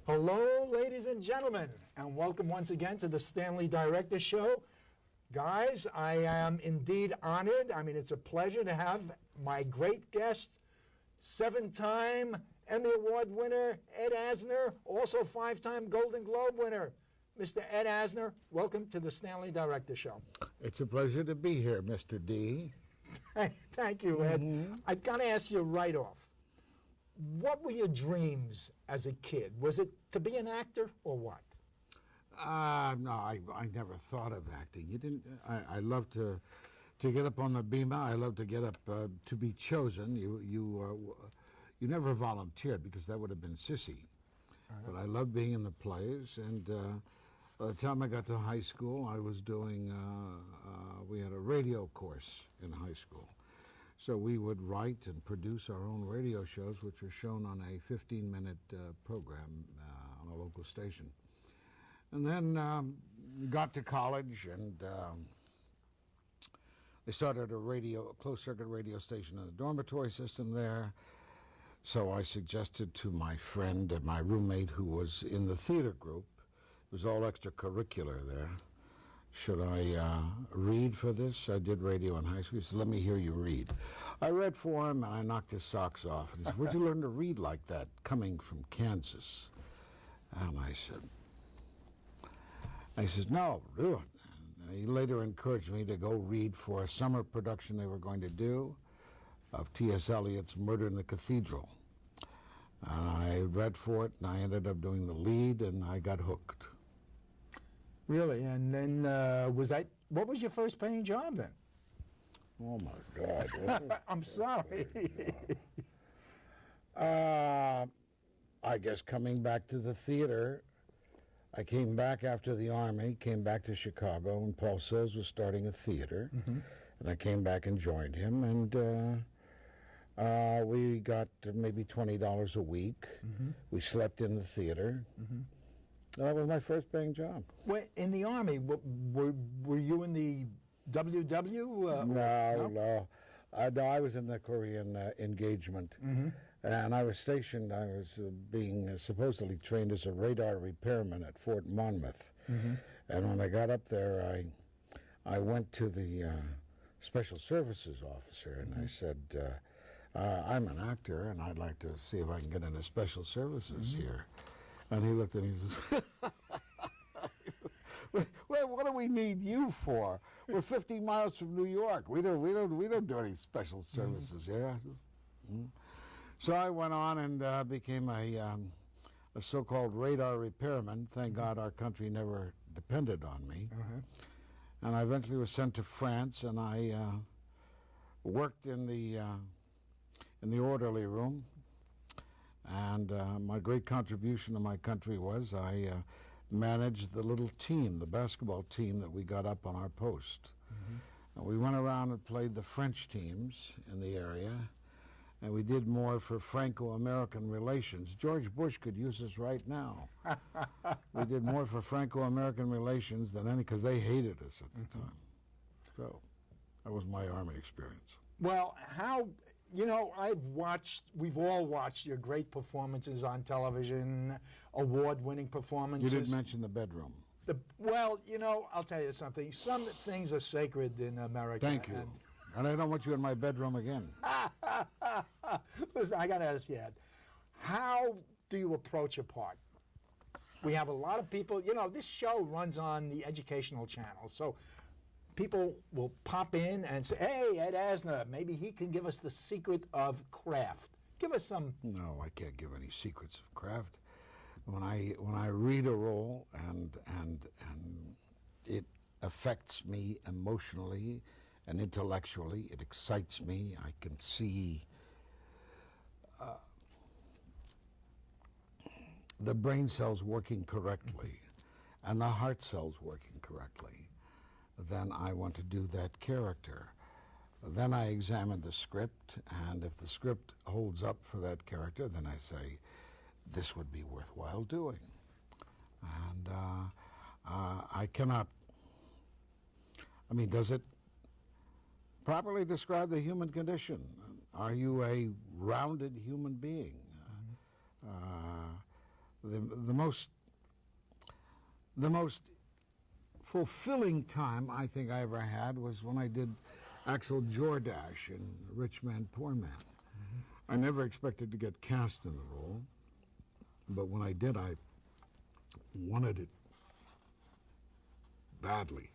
Hello, ladies and gentlemen, and welcome once again to the Stanley Dyrector Show. Guys, I am indeed honored. I mean, it's a pleasure to have my great guest, 7-time Emmy Award winner, Ed Asner, also 5-time Golden Globe winner, Mr. Ed Asner. Welcome to the Stanley Dyrector Show. It's a pleasure to be here, Mr. D. Thank you, Ed. I've got to ask you right off. What were your dreams as a kid? Was it to be an actor or what? No, I never thought of acting. You didn't. I love to get up on the bema. I love to get up to be chosen. You never volunteered because that would have been sissy. But I loved being in the plays. And by the time I got to high school, I was doing. We had a radio course in high school. So we would write and produce our own radio shows, which were shown on a 15-minute program on a local station. And then got to college, and they started a closed-circuit radio station in the dormitory system there. So I suggested to my friend and my roommate, who was in the theater group, it was all extracurricular there, should I read for this? I did radio in high school. He said, let me hear you read. I read for him, and I knocked his socks off. And he said, where'd you learn to read like that, coming from Kansas? And I said, no, do it. And he later encouraged me to go read for a summer production they were going to do of T.S. Eliot's Murder in the Cathedral. And I read for it, and I ended up doing the lead, and I got hooked. Really? And then what was your first paying job then? Oh, my God. I'm sorry. I guess coming back to the theater, I came back after the Army, came back to Chicago, and Paul Sills was starting a theater. And I came back and joined him, and we got maybe $20 a week. We slept in the theater. That was my first paying job. Well, in the Army, were you in the WW? No. I was in the Korean engagement. And I was stationed, I was being supposedly trained as a radar repairman at Fort Monmouth. And when I got up there, I went to the Special Services officer, and I said, I'm an actor, and I'd like to see if I can get into Special Services here. And he looked at me and says, well, what do we need you for? We're 50 miles from New York. We don't do any special services here. So I went on and became a so-called radar repairman. Thank God our country never depended on me. And I eventually was sent to France, and I worked in the orderly room. And my great contribution to my country was I managed the little team, the basketball team that we got up on our post. And we went around and played the French teams in the area, and we did more for Franco-American relations. George Bush could use us right now. We did more for Franco-American relations than any, because they hated us at the time. So that was my Army experience. Well, we've all watched your great performances on television, award-winning performances. You didn't mention the bedroom. I'll tell you something. Some things are sacred in America. Thank you. And I don't want you in my bedroom again. Listen, I got to ask you, Ed, how do you approach a part? We have a lot of people, this show runs on the educational channel, so people will pop in and say, hey, Ed Asner, maybe he can give us the secret of craft. Give us some... No, I can't give any secrets of craft. When I read a role and it affects me emotionally and intellectually, it excites me, I can see the brain cells working correctly and the heart cells working correctly, then I want to do that character. Then I examine the script, and if the script holds up for that character, then I say, this would be worthwhile doing. And I cannot, does it properly describe the human condition? Are you a rounded human being? the most fulfilling time I think I ever had was when I did Axel Jordache in Rich Man, Poor Man. I never expected to get cast in the role, but when I did, I wanted it badly.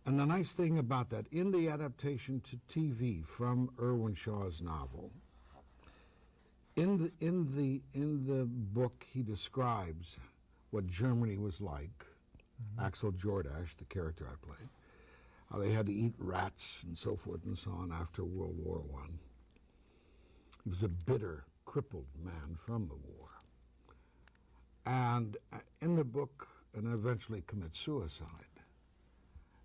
And the nice thing about that, in the adaptation to TV from Irwin Shaw's novel, in the book he describes what Germany was like. Axel Jordache, the character I played, how they had to eat rats and so forth and so on after World War I. He was a bitter, crippled man from the war. And in the book, and eventually commit suicide.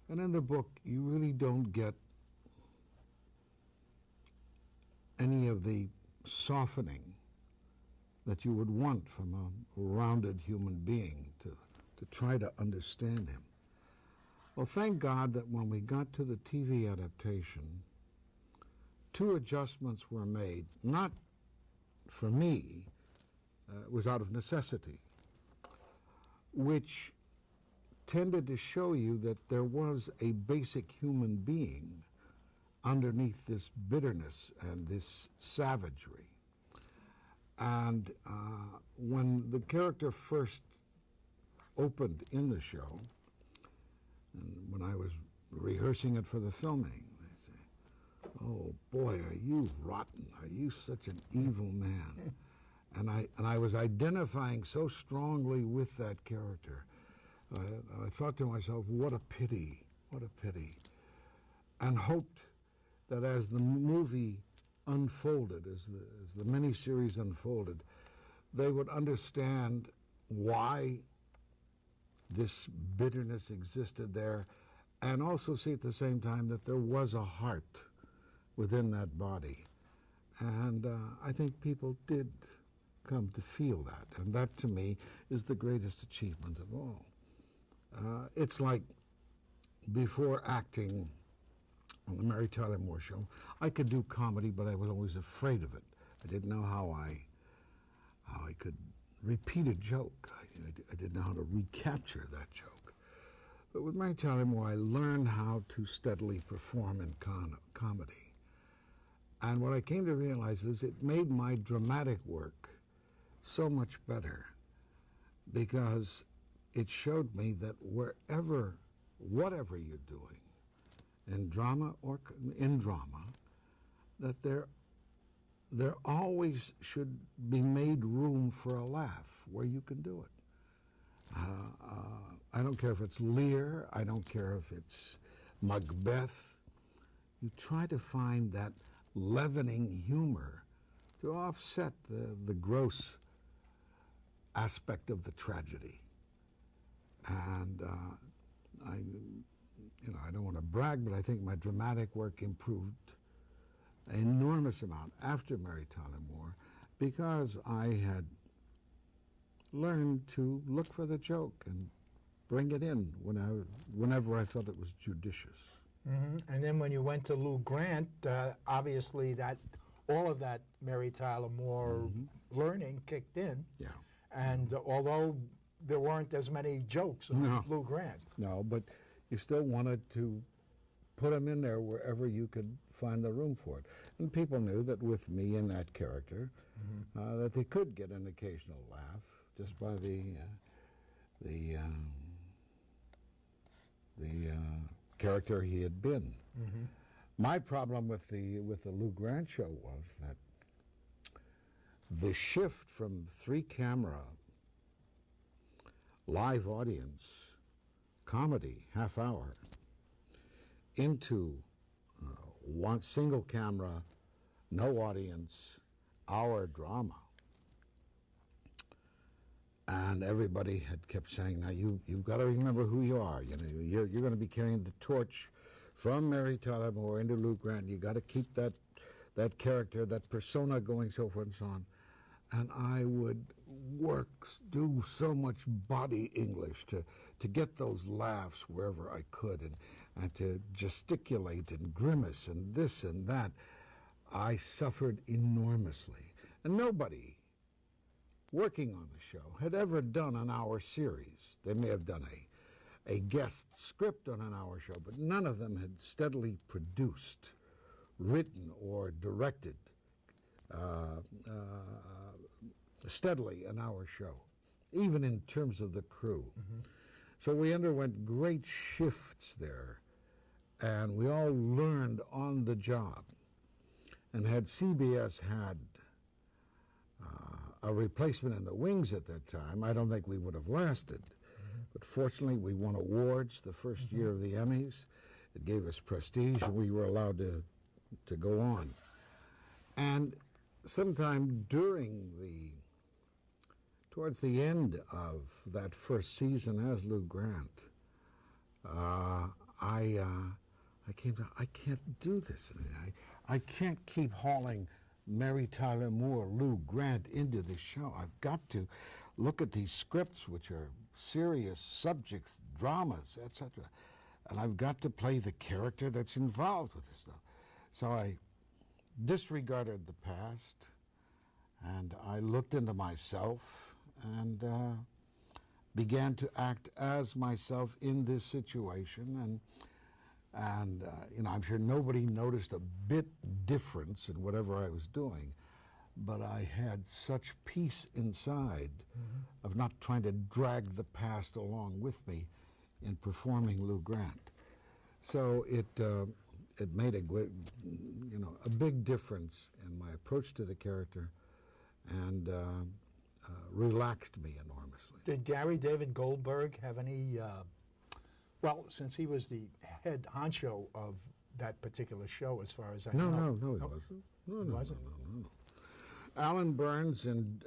And in the book, you really don't get any of the softening that you would want from a rounded human being to try to understand him. Well, thank God that when we got to the TV adaptation, 2 adjustments were made, not for me, it was out of necessity, which tended to show you that there was a basic human being underneath this bitterness and this savagery. And when the character first opened in the show, and when I was rehearsing it for the filming, they say, "Oh boy, are you rotten? Are you such an evil man?" And I was identifying so strongly with that character. I thought to myself, what a pity, and hoped that as the movie unfolded, as the miniseries unfolded, they would understand why this bitterness existed there, and also see at the same time that there was a heart within that body. And I think people did come to feel that, and that to me is the greatest achievement of all. It's like before acting on the Mary Tyler Moore Show, I could do comedy, but I was always afraid of it. I didn't know how I could repeat a joke. I didn't know how to recapture that joke. But with Mary Tyler Moore, I learned how to steadily perform in comedy. And what I came to realize is it made my dramatic work so much better, because it showed me that whatever you're doing, in drama or in drama, that there always should be made room for a laugh where you can do it. I don't care if it's Lear, I don't care if it's Macbeth. You try to find that leavening humor to offset the gross aspect of the tragedy. And I don't want to brag, but I think my dramatic work improved an enormous amount after Mary Tyler Moore, because I had learned to look for the joke and bring it in whenever I thought it was judicious. Mm-hmm. And then when you went to Lou Grant, obviously all of that Mary Tyler Moore learning kicked in. Yeah. And although there weren't as many jokes on Lou Grant. No, but you still wanted to put them in there wherever you could find the room for it. And people knew that with me in that character, that they could get an occasional laugh just by the character he had been. Mm-hmm. My problem with the Lou Grant show was that the shift from 3-camera live audience comedy, half hour, into one single camera, no audience, hour drama. And everybody had kept saying, now you've got to remember who you are. You're going to be carrying the torch from Mary Tyler Moore into Lou Grant. You got to keep that character, that persona going, so forth and so on. And I would do so much body English to get those laughs wherever I could, and to gesticulate and grimace and this and that. I suffered enormously. And nobody working on the show had ever done an hour series. They may have done a guest script on an hour show, but none of them had steadily produced, written, or directed steadily an hour show, even in terms of the crew. So we underwent great shifts there, and we all learned on the job. And had CBS had a replacement in the wings at that time, I don't think we would have lasted. But fortunately, we won awards the first year of the Emmys. It gave us prestige, and we were allowed to go on. And sometime towards the end of that first season as Lou Grant, I came to, I can't do this. I can't keep hauling Mary Tyler Moore, Lou Grant into the show. I've got to look at these scripts, which are serious subjects, dramas, etc. And I've got to play the character that's involved with this stuff. So I disregarded the past, and I looked into myself and began to act as myself in this situation. And you know, I'm sure nobody noticed a bit difference in whatever I was doing, but I had such peace inside of not trying to drag the past along with me in performing Lou Grant. So it made a big difference in my approach to the character, and relaxed me enormously. Did Gary David Goldberg have any, well, since he was the head honcho of that particular show, as far as I know. No, he wasn't. No. Alan Burns and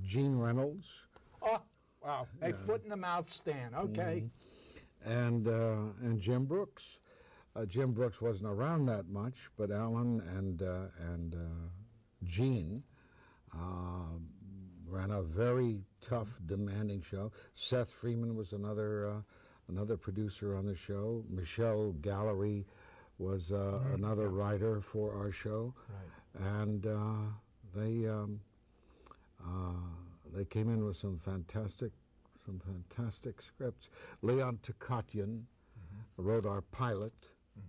Gene Reynolds. Oh, wow. A foot in the mouth, Stan. Okay. And Jim Brooks. Jim Brooks wasn't around that much, but Alan and Gene ran a very tough, demanding show. Seth Freeman was another producer on the show. Michelle Gallery was another writer for our show. Right. And they came in with some fantastic scripts. Leon Tokatyan wrote our pilot,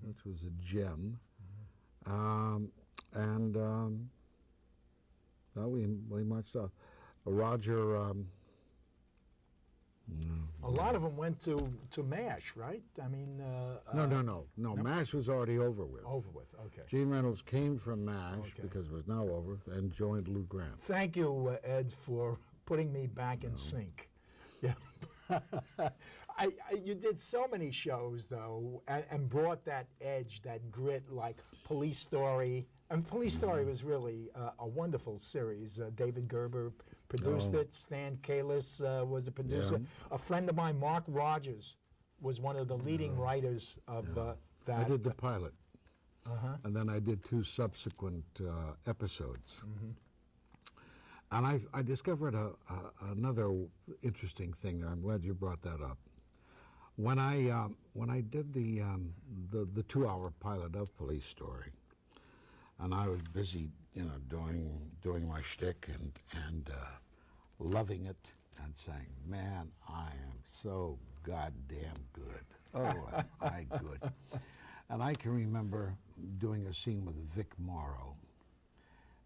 which was a gem. Well, we marched off. Roger. A lot of them went to MASH, right? I mean. No. MASH was already over with. Over with. Okay. Gene Reynolds came from MASH because it was now over and joined Lou Grant. Thank you, Ed, for putting me back in sync. Yeah. You did so many shows, though, and brought that edge, that grit, like Police Story. And Police Story was really a wonderful series. David Gerber produced it. Stan Kalis was the producer. Yeah. A friend of mine, Mark Rogers, was one of the leading writers of that. I did the pilot. And then I did 2 subsequent episodes. And I discovered another interesting thing there. I'm glad you brought that up. When I did the 2-hour pilot of Police Story, and I was busy, doing my shtick and loving it and saying, man, I am so goddamn good. Oh, am I good. And I can remember doing a scene with Vic Morrow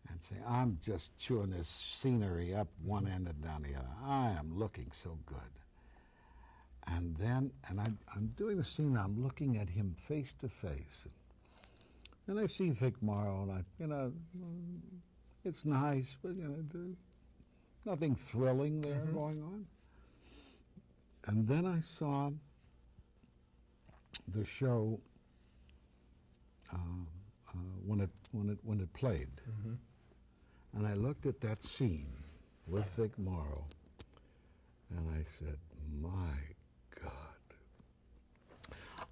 and saying, I'm just chewing this scenery up one end and down the other. I am looking so good. And then, I'm doing the scene, I'm looking at him face to face. And I see Vic Morrow, and it's nice, but, nothing thrilling there going on. And then I saw the show when it played. And I looked at that scene with Vic Morrow, and I said, my God.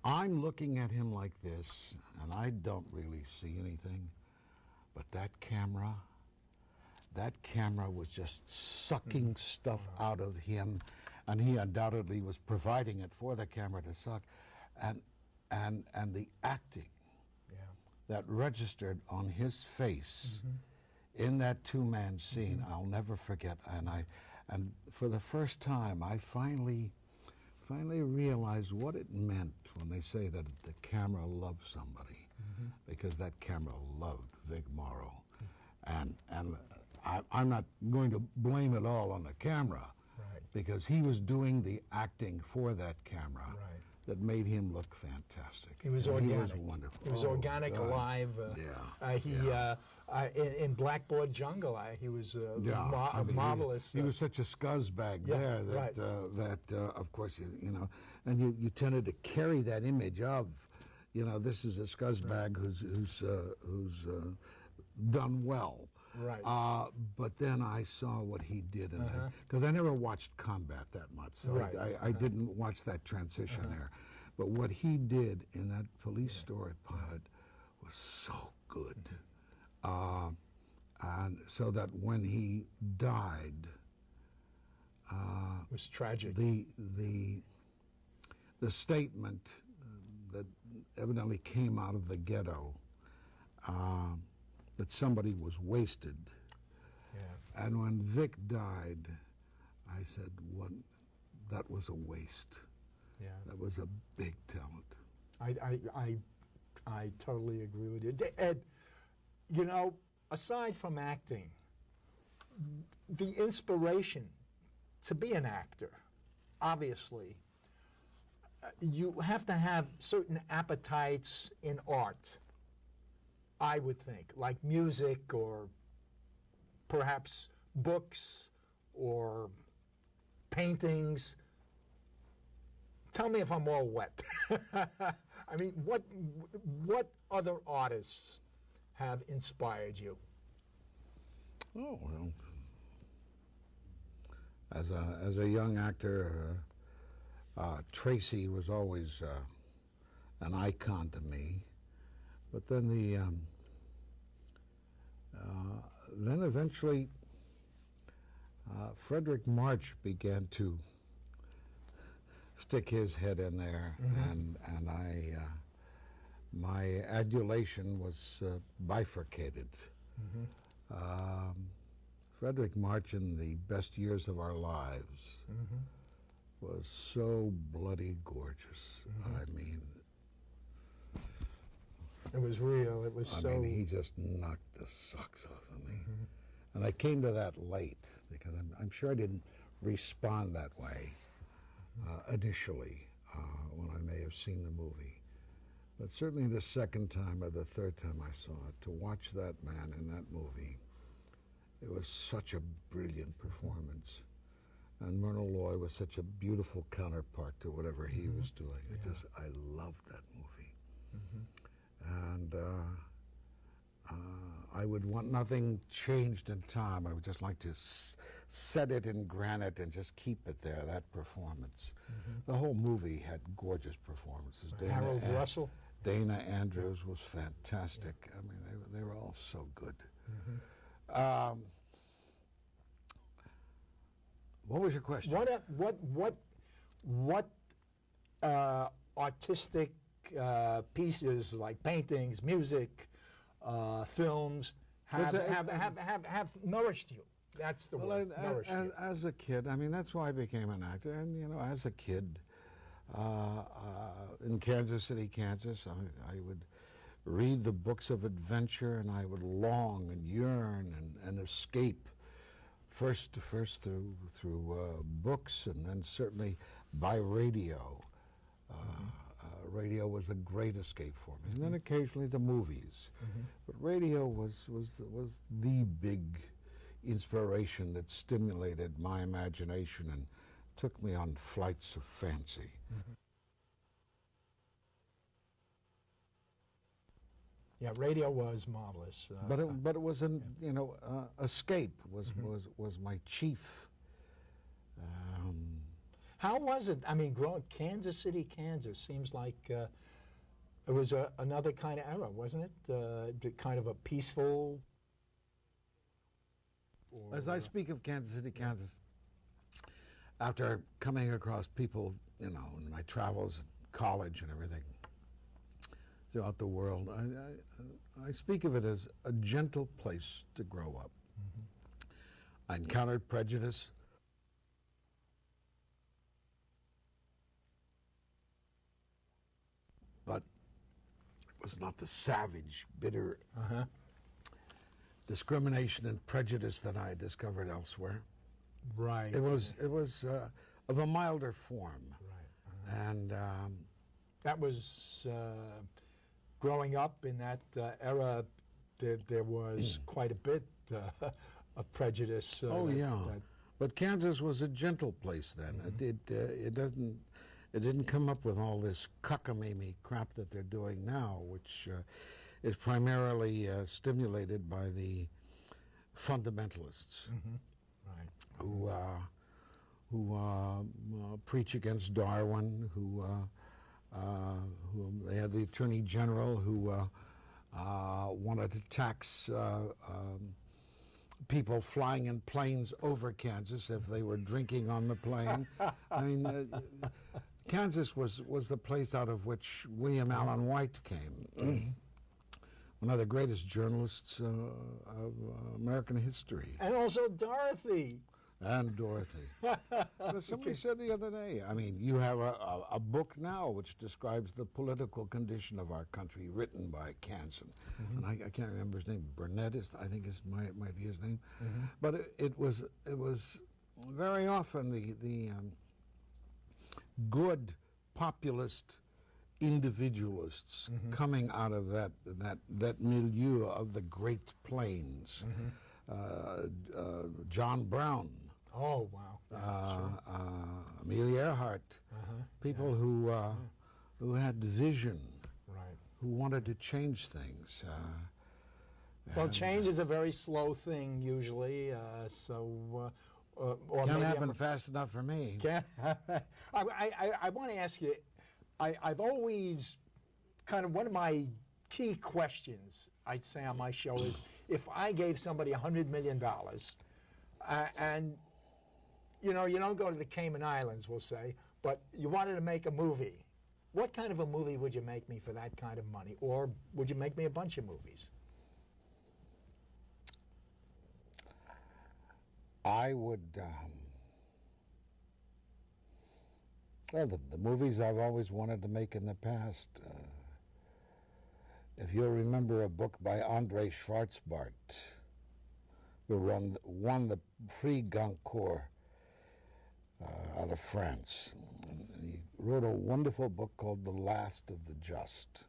I'm looking at him like this, and I don't really see anything, but that camera was just sucking stuff out of him, and he undoubtedly was providing it for the camera to suck, and the acting that registered on his face in that two-man scene, I'll never forget. And for the first time, I finally realized what it meant when they say that the camera loves somebody, because that camera loved Vic Morrow. And I'm not going to blame it all on the camera, Right. because he was doing the acting for that camera Right. that made him look fantastic. He was And organic. He was wonderful. He was Oh, organic, God. alive. In Blackboard Jungle, he was I mean, marvelous. He was such a scuzzbag Yeah, there right. that of course, you know, and you tended to carry that image of, you know, this is a scuzzbag who's done well. Right. But then I saw what he did in that, because I never watched combat that much, so Right. I didn't watch that transition there. But what he did in that police story pilot was so good. And so that when he died, It was tragic. the statement that evidently came out of the ghetto, that somebody was wasted. Yeah. And when Vic died, I said, that was a waste. Yeah. That was a big talent. I totally agree with you. Ed, you know, aside from acting, the inspiration to be an actor, obviously, you have to have certain appetites in art, I would think, like music or perhaps books or paintings. Tell me if I'm all wet. I mean, what other artists have inspired you? Oh, well, as a young actor, Tracy was always an icon to me. But then then eventually Frederick March began to stick his head in there, and my adulation was bifurcated. Frederick March, in the best years of our lives, was so bloody gorgeous. I mean, it was real. It was I mean, he just knocked the socks off of me. And I came to that late, because I'm sure I didn't respond that way initially when I may have seen the movie. But certainly the second time or the third time I saw it, to watch that man in that movie, it was such a brilliant performance. And Myrna Loy was such a beautiful counterpart to whatever he was doing. I loved that movie. And I would want nothing changed in time. I would just like to set it in granite and just keep it there, that performance. The whole movie had gorgeous performances. Harold Russell. Dana Andrews was fantastic. I mean, they were all so good. What was your question? What artistic pieces, like paintings, music, films, have nourished you? That's the word. Nourished you. As a kid, I mean, that's why I became an actor. And you know, as a kid, in Kansas City, Kansas, I would read the books of adventure, and I would long and yearn and escape. First through books, and then certainly by radio. Radio was a great escape for me, and then occasionally the movies. But radio was the big inspiration that stimulated my imagination and took me on flights of fancy. Yeah, radio was marvelous. But it was an escape was my chief. How was it? I mean, growing Kansas City, Kansas seems like it was another kind of era, wasn't it? Kind of a peaceful. As I speak of Kansas City, Kansas, after coming across people, you know, in my travels, college and everything, throughout the world. I speak of it as a gentle place to grow up. I encountered prejudice. But it was not the savage, bitter discrimination and prejudice that I discovered elsewhere. Right. It was of a milder form. Right. And That was growing up in that era. There was quite a bit of prejudice. But Kansas was a gentle place then. It didn't come up with all this cockamamie crap that they're doing now, which is primarily stimulated by the fundamentalists who preach against Darwin, who they had the Attorney General who wanted to tax people flying in planes over Kansas if they were drinking on the plane. I mean, Kansas was the place out of which William Allen White came, one of the greatest journalists of American history. And also Dorothy. And Dorothy. Somebody said the other day, I mean, you have a book now which describes the political condition of our country, written by Kansan. And I can't remember his name. Burnett, I think might be his name. But it was very often the good populist individualists coming out of that milieu of the Great Plains. John Brown. Oh, wow. Yeah, Amelia Earhart. People who had vision, who wanted to change things. Well, change is a very slow thing usually, or can't happen fast enough for me. I want to ask you, I've always kind of, one of my key questions I'd say on my show is, if I gave somebody $100 million and you don't go to the Cayman Islands, we'll say, but you wanted to make a movie, what kind of a movie would you make me for that kind of money? Or would you make me a bunch of movies? I would, well, the movies I've always wanted to make in the past. If you'll remember a book by André Schwarzbart, who won the Prix Goncourt out of France. And he wrote a wonderful book called The Last of the Just.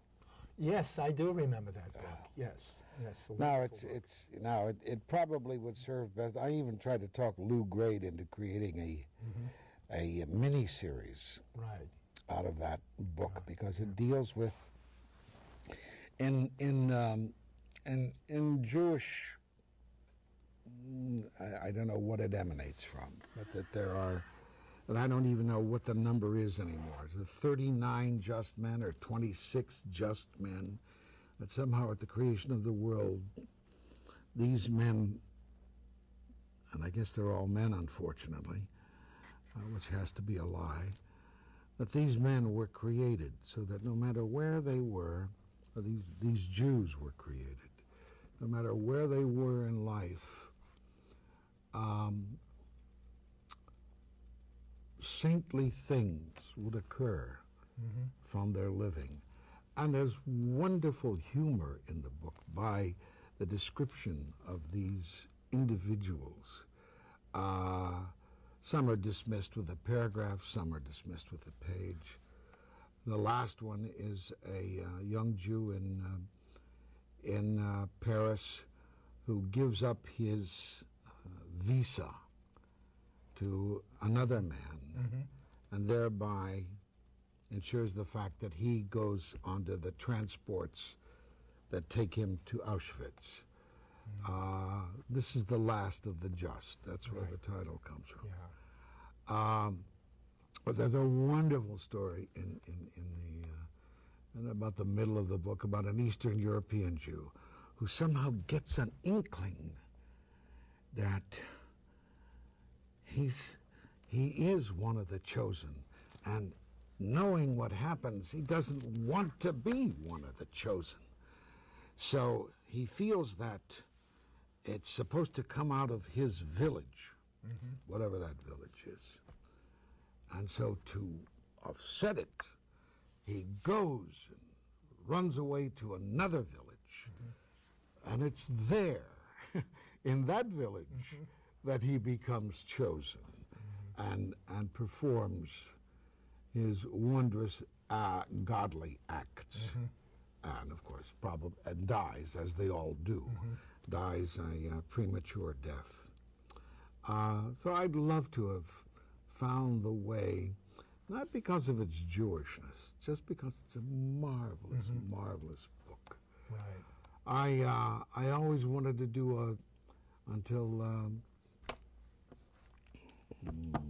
Yes, I do remember that book. Yes. Now it probably would serve best. I even tried to talk Lou Grade into creating a mini series out of that book because it deals with in Jewish. I don't know what it emanates from, but that there are, and I don't even know what the number is anymore. Is it 39 just men or 26 just men? That somehow at the creation of the world, these men, and I guess they're all men, unfortunately, which has to be a lie, that these men were created so that no matter where they were, or these Jews were created, no matter where they were in life, saintly things would occur from their living. And there's wonderful humor in the book by the description of these individuals. Some are dismissed with a paragraph, some are dismissed with a page. The last one is a young Jew in Paris who gives up his visa to another man, and thereby ensures the fact that he goes onto the transports that take him to Auschwitz. This is the last of the just. That's where the title comes from. But there's a wonderful story in about the middle of the book about an Eastern European Jew who somehow gets an inkling that he is one of the chosen, and knowing what happens, he doesn't want to be one of the chosen. So he feels that it's supposed to come out of his village, whatever that village is. And so to offset it, he goes and runs away to another village. And it's there, in that village, that he becomes chosen and performs his wondrous godly acts. And of course, and dies, as they all do, dies a premature death. So I'd love to have found the way, not because of its Jewishness, just because it's a marvelous, marvelous book. Right. I always wanted to do until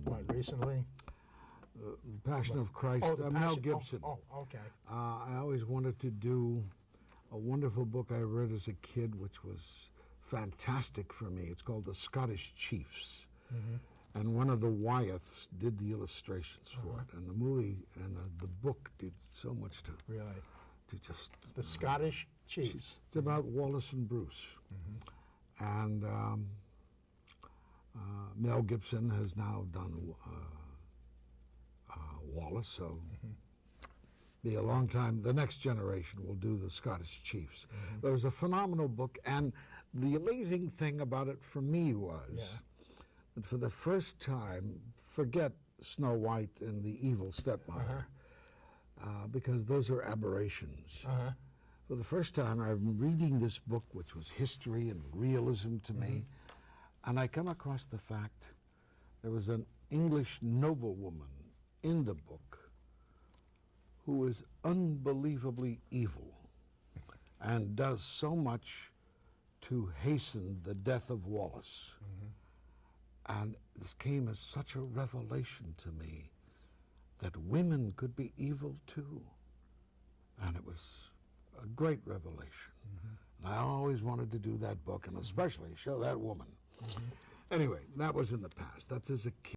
What, recently? Passion of Christ, Oh, the Mel Passion- Gibson. Oh, okay. I always wanted to do a wonderful book I read as a kid, which was fantastic for me. It's called The Scottish Chiefs. And one of the Wyeths did the illustrations for it. And the movie and the book did so much to Really? just... The Scottish Chiefs. It's about Wallace and Bruce. And Mel Gibson has now done Wallace, so be a long time. The next generation will do the Scottish Chiefs. It was a phenomenal book, and the amazing thing about it for me was that for the first time, forget Snow White and the evil stepmother, because those are aberrations. For the first time, I'm reading this book, which was history and realism to me, and I come across the fact there was an English noblewoman in the book who is unbelievably evil and does so much to hasten the death of Wallace. And this came as such a revelation to me that women could be evil too. And it was a great revelation. And I always wanted to do that book, and especially show that woman. Anyway, that was in the past. That's as a kid.